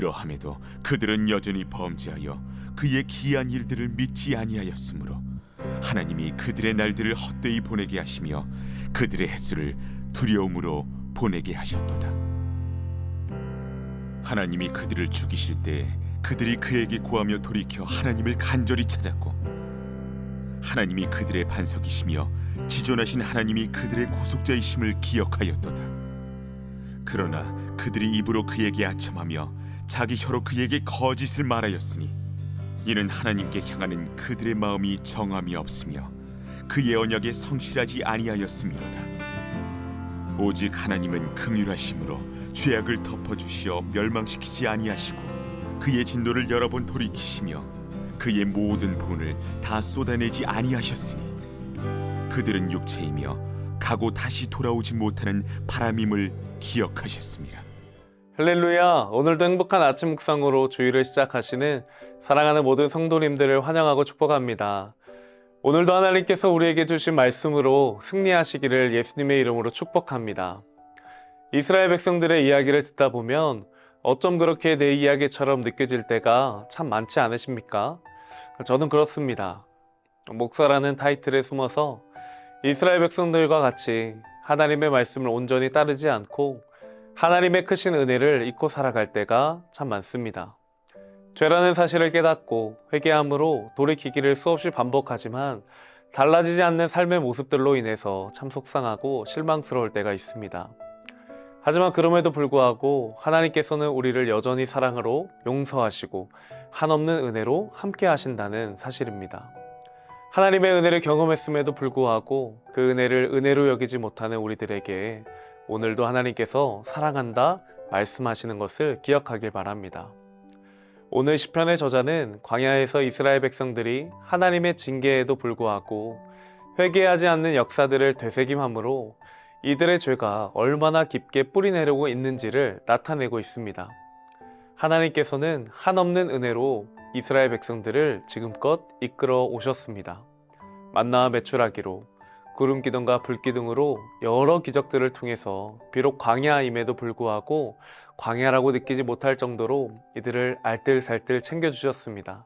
이러함에도 그들은 여전히 범죄하여 그의 기이한 일들을 믿지 아니하였으므로 하나님이 그들의 날들을 헛되이 보내게 하시며 그들의 횟수를 두려움으로 보내게 하셨도다. 하나님이 그들을 죽이실 때 그들이 그에게 구하며 돌이켜 하나님을 간절히 찾았고 하나님이 그들의 반석이시며 지존하신 하나님이 그들의 구속자이심을 기억하였도다. 그러나 그들이 입으로 그에게 아첨하며 자기 혀로 그에게 거짓을 말하였으니 이는 하나님께 향하는 그들의 마음이 정함이 없으며 그의 언약에 성실하지 아니하였음이로다. 오직 하나님은 긍휼하심으로 죄악을 덮어주시어 멸망시키지 아니하시고 그의 진노를 여러 번 돌이키시며 그의 모든 분을 다 쏟아내지 아니하셨으니 그들은 육체이며 가고 다시 돌아오지 못하는 바람임을 기억하셨습니다. 할렐루야! 오늘도 행복한 아침 묵상으로 주일을 시작하시는 사랑하는 모든 성도님들을 환영하고 축복합니다. 오늘도 하나님께서 우리에게 주신 말씀으로 승리하시기를 예수님의 이름으로 축복합니다. 이스라엘 백성들의 이야기를 듣다 보면 어쩜 그렇게 내 이야기처럼 느껴질 때가 참 많지 않으십니까? 저는 그렇습니다. 목사라는 타이틀에 숨어서 이스라엘 백성들과 같이 하나님의 말씀을 온전히 따르지 않고 하나님의 크신 은혜를 잊고 살아갈 때가 참 많습니다. 죄라는 사실을 깨닫고 회개함으로 돌이키기를 수없이 반복하지만 달라지지 않는 삶의 모습들로 인해서 참 속상하고 실망스러울 때가 있습니다. 하지만 그럼에도 불구하고 하나님께서는 우리를 여전히 사랑으로 용서하시고 한없는 은혜로 함께 하신다는 사실입니다. 하나님의 은혜를 경험했음에도 불구하고 그 은혜를 은혜로 여기지 못하는 우리들에게 오늘도 하나님께서 사랑한다 말씀하시는 것을 기억하길 바랍니다. 오늘 시편의 저자는 광야에서 이스라엘 백성들이 하나님의 징계에도 불구하고 회개하지 않는 역사들을 되새김함으로 이들의 죄가 얼마나 깊게 뿌리내리고 있는지를 나타내고 있습니다. 하나님께서는 한없는 은혜로 이스라엘 백성들을 지금껏 이끌어 오셨습니다. 만나와 메추라기로, 구름기둥과 불기둥으로 여러 기적들을 통해서 비록 광야임에도 불구하고 광야라고 느끼지 못할 정도로 이들을 알뜰살뜰 챙겨주셨습니다.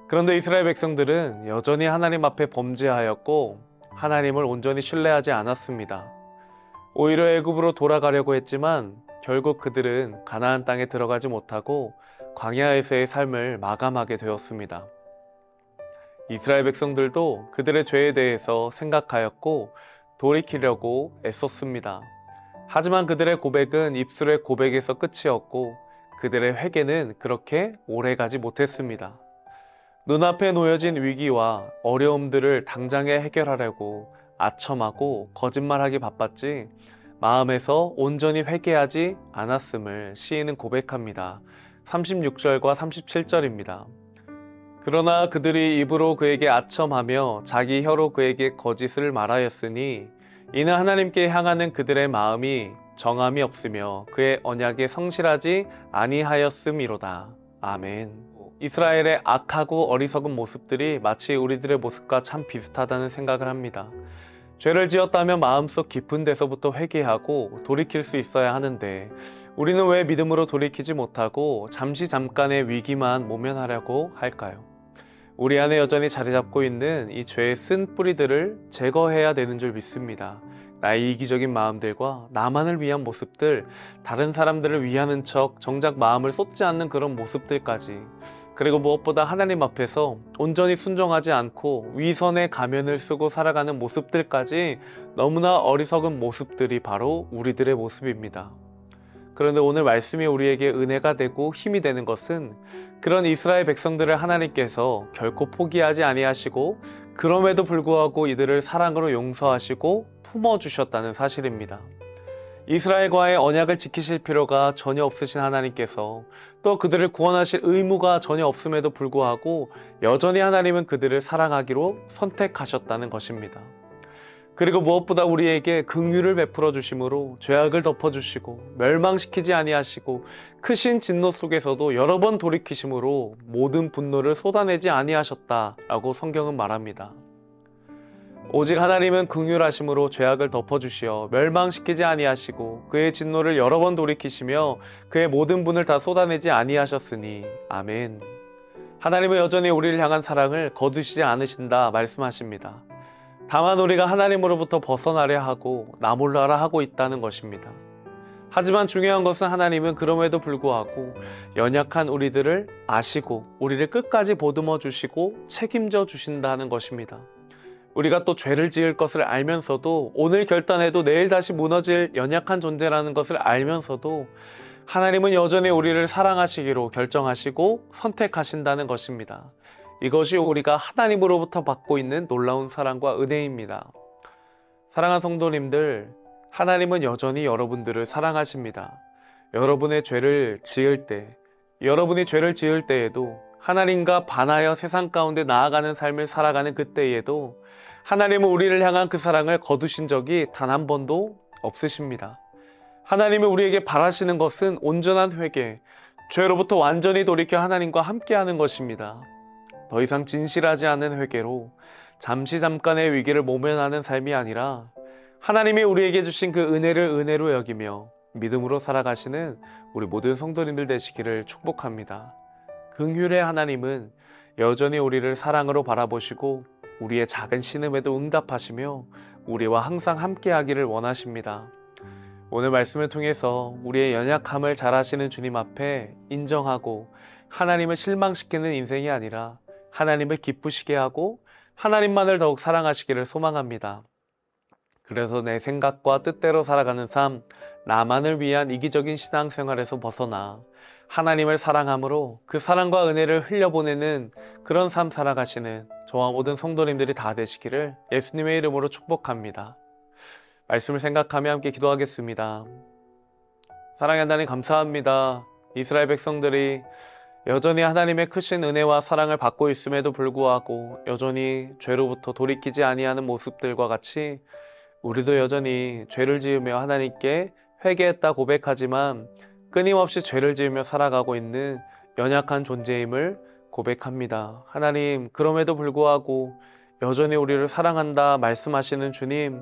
그런데 이스라엘 백성들은 여전히 하나님 앞에 범죄하였고 하나님을 온전히 신뢰하지 않았습니다. 오히려 애굽으로 돌아가려고 했지만 결국 그들은 가나안 땅에 들어가지 못하고 광야에서의 삶을 마감하게 되었습니다. 이스라엘 백성들도 그들의 죄에 대해서 생각하였고 돌이키려고 애썼습니다. 하지만 그들의 고백은 입술의 고백에서 끝이었고 그들의 회개는 그렇게 오래가지 못했습니다. 눈앞에 놓여진 위기와 어려움들을 당장에 해결하려고 아첨하고 거짓말하기 바빴지 마음에서 온전히 회개하지 않았음을 시인은 고백합니다. 36절과 37절입니다. 그러나 그들이 입으로 그에게 아첨하며 자기 혀로 그에게 거짓을 말하였으니 이는 하나님께 향하는 그들의 마음이 정함이 없으며 그의 언약에 성실하지 아니하였음이로다. 아멘. 이스라엘의 악하고 어리석은 모습들이 마치 우리들의 모습과 참 비슷하다는 생각을 합니다. 죄를 지었다면 마음속 깊은 데서부터 회개하고 돌이킬 수 있어야 하는데 우리는 왜 믿음으로 돌이키지 못하고 잠깐의 위기만 모면하려고 할까요? 우리 안에 여전히 자리 잡고 있는 이 죄의 쓴 뿌리들을 제거해야 되는 줄 믿습니다. 나의 이기적인 마음들과 나만을 위한 모습들, 다른 사람들을 위하는 척 정작 마음을 쏟지 않는 그런 모습들까지, 그리고 무엇보다 하나님 앞에서 온전히 순종하지 않고 위선의 가면을 쓰고 살아가는 모습들까지 너무나 어리석은 모습들이 바로 우리들의 모습입니다. 그런데 오늘 말씀이 우리에게 은혜가 되고 힘이 되는 것은 그런 이스라엘 백성들을 하나님께서 결코 포기하지 아니하시고 그럼에도 불구하고 이들을 사랑으로 용서하시고 품어주셨다는 사실입니다. 이스라엘과의 언약을 지키실 필요가 전혀 없으신 하나님께서 또 그들을 구원하실 의무가 전혀 없음에도 불구하고 여전히 하나님은 그들을 사랑하기로 선택하셨다는 것입니다. 그리고 무엇보다 우리에게 긍휼을 베풀어 주심으로 죄악을 덮어주시고 멸망시키지 아니하시고 크신 진노 속에서도 여러 번 돌이키심으로 모든 분노를 쏟아내지 아니하셨다라고 성경은 말합니다. 오직 하나님은 긍휼하심으로 죄악을 덮어주시어 멸망시키지 아니하시고 그의 진노를 여러 번 돌이키시며 그의 모든 분을 다 쏟아내지 아니하셨으니 아멘. 하나님은 여전히 우리를 향한 사랑을 거두시지 않으신다 말씀하십니다. 다만 우리가 하나님으로부터 벗어나려 하고 나 몰라라 하고 있다는 것입니다. 하지만 중요한 것은 하나님은 그럼에도 불구하고 연약한 우리들을 아시고 우리를 끝까지 보듬어 주시고 책임져 주신다는 것입니다. 우리가 또 죄를 지을 것을 알면서도 오늘 결단해도 내일 다시 무너질 연약한 존재라는 것을 알면서도 하나님은 여전히 우리를 사랑하시기로 결정하시고 선택하신다는 것입니다. 이것이 우리가 하나님으로부터 받고 있는 놀라운 사랑과 은혜입니다. 사랑하는 성도님들, 하나님은 여전히 여러분들을 사랑하십니다. 여러분이 죄를 지을 때에도 하나님과 반하여 세상 가운데 나아가는 삶을 살아가는 그때에도 하나님은 우리를 향한 그 사랑을 거두신 적이 단 한 번도 없으십니다. 하나님이 우리에게 바라시는 것은 온전한 회개, 죄로부터 완전히 돌이켜 하나님과 함께하는 것입니다. 더 이상 진실하지 않은 회개로 잠깐의 위기를 모면하는 삶이 아니라 하나님이 우리에게 주신 그 은혜를 은혜로 여기며 믿음으로 살아가시는 우리 모든 성도님들 되시기를 축복합니다. 긍휼의 하나님은 여전히 우리를 사랑으로 바라보시고 우리의 작은 신음에도 응답하시며 우리와 항상 함께하기를 원하십니다. 오늘 말씀을 통해서 우리의 연약함을 잘 아시는 주님 앞에 인정하고 하나님을 실망시키는 인생이 아니라 하나님을 기쁘시게 하고 하나님만을 더욱 사랑하시기를 소망합니다. 그래서 내 생각과 뜻대로 살아가는 삶, 나만을 위한 이기적인 신앙생활에서 벗어나 하나님을 사랑함으로 그 사랑과 은혜를 흘려보내는 그런 삶 살아가시는 저와 모든 성도님들이 다 되시기를 예수님의 이름으로 축복합니다. 말씀을 생각하며 함께 기도하겠습니다. 사랑의 하나님 감사합니다. 이스라엘 백성들이 여전히 하나님의 크신 은혜와 사랑을 받고 있음에도 불구하고 여전히 죄로부터 돌이키지 아니하는 모습들과 같이 우리도 여전히 죄를 지으며 하나님께 회개했다 고백하지만 끊임없이 죄를 지으며 살아가고 있는 연약한 존재임을 고백합니다. 하나님, 그럼에도 불구하고 여전히 우리를 사랑한다 말씀하시는 주님,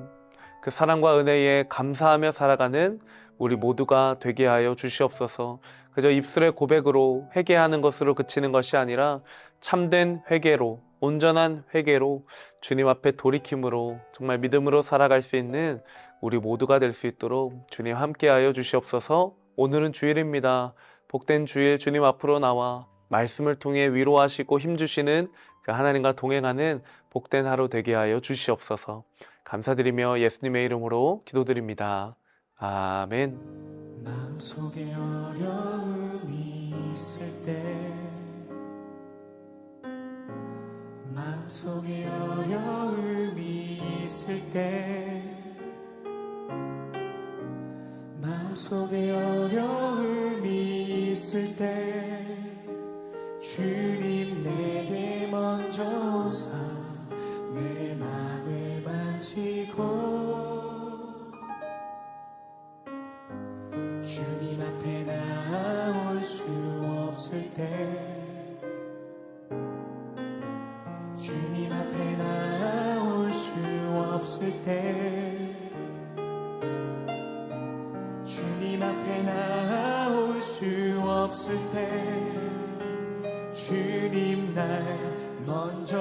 그 사랑과 은혜에 감사하며 살아가는 우리 모두가 되게 하여 주시옵소서. 그저 입술의 고백으로 회개하는 것으로 그치는 것이 아니라 참된 회개로, 온전한 회개로 주님 앞에 돌이킴으로 정말 믿음으로 살아갈 수 있는 우리 모두가 될 수 있도록 주님 함께하여 주시옵소서. 오늘은 주일입니다. 복된 주일 주님 앞으로 나와 말씀을 통해 위로하시고 힘주시는 그 하나님과 동행하는 복된 하루 되게 하여 주시옵소서. 감사드리며 예수님의 이름으로 기도드립니다. 아멘. 마음속에 어려움이 있을 때, 마음속에 어려움이 있을 때, 마음속에 어려움이 있을 때 주님 내게 먼저 오사 내 맘을 만지고 주님 앞에 나올 수 없을 때, 주님 앞에 나올 수 없을 때, 주님 앞에 나올 수 없을 때 주님 날 먼저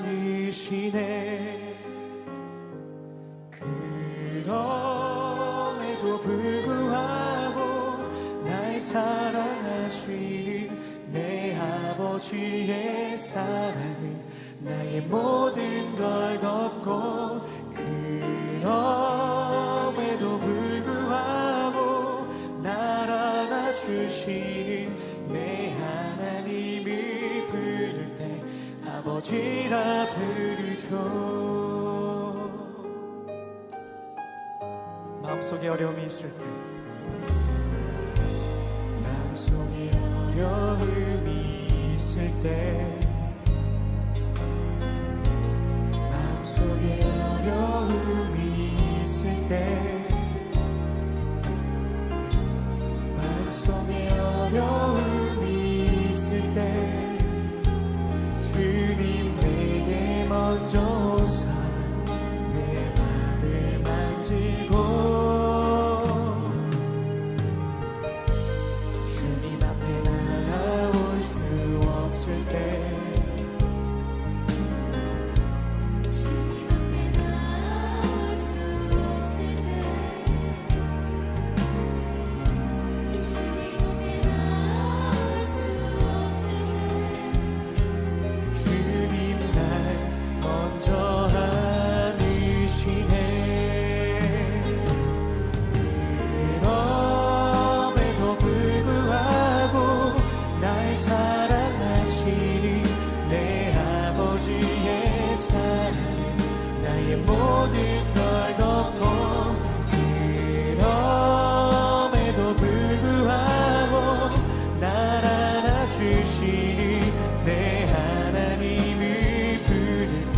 안으시네. 그럼에도 불구하고 날 사랑하시는 내 아버지의 사랑은 나의 모든 걸 덮고, 그럼에도 불구하고 날 안아주시는 내 하나님을 부를 때 아버지라 부르죠. 마음속에 어려움이 있을 때, 마음속에 어려움이 있을 때, 마음속에 어려움이 있을 때, 마음속에 어려움이 있을 때 주님 내게 먼저 오사 모든 걸 덮고 그럼에도 불구하고 날 안아주시니 내 하나님을 부를 때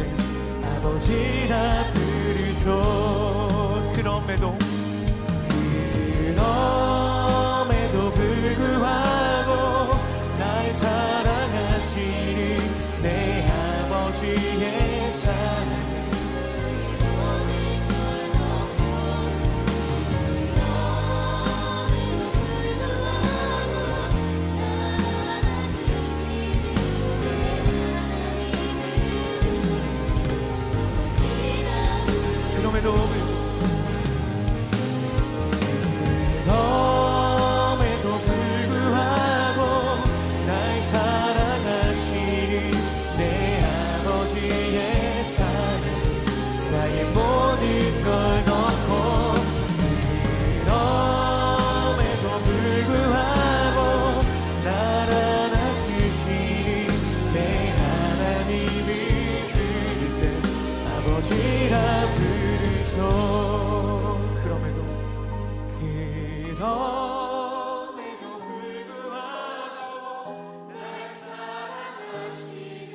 아버지라 부르죠. 그럼에도 불구하고 날 사랑하시니 내 아버지의 사랑 그럼에도 불구하고 날 사랑하시니 내 아버지의 사랑 나의 모든 걸 덮고 그럼에도 불구하고 날 안아주시니 내 하나님을 부를 때 아버지라 부르죠. 그럼에도 불구하고 날 사랑하시는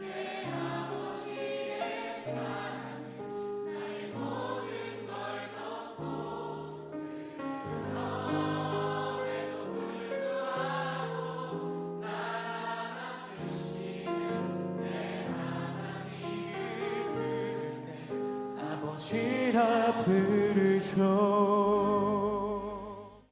내 아버지의 사랑은 나의 모든 걸 덮고 그럼에도 불구하고 날 안아주시는 내 하나님을 부를 때 아버지라 부르죠.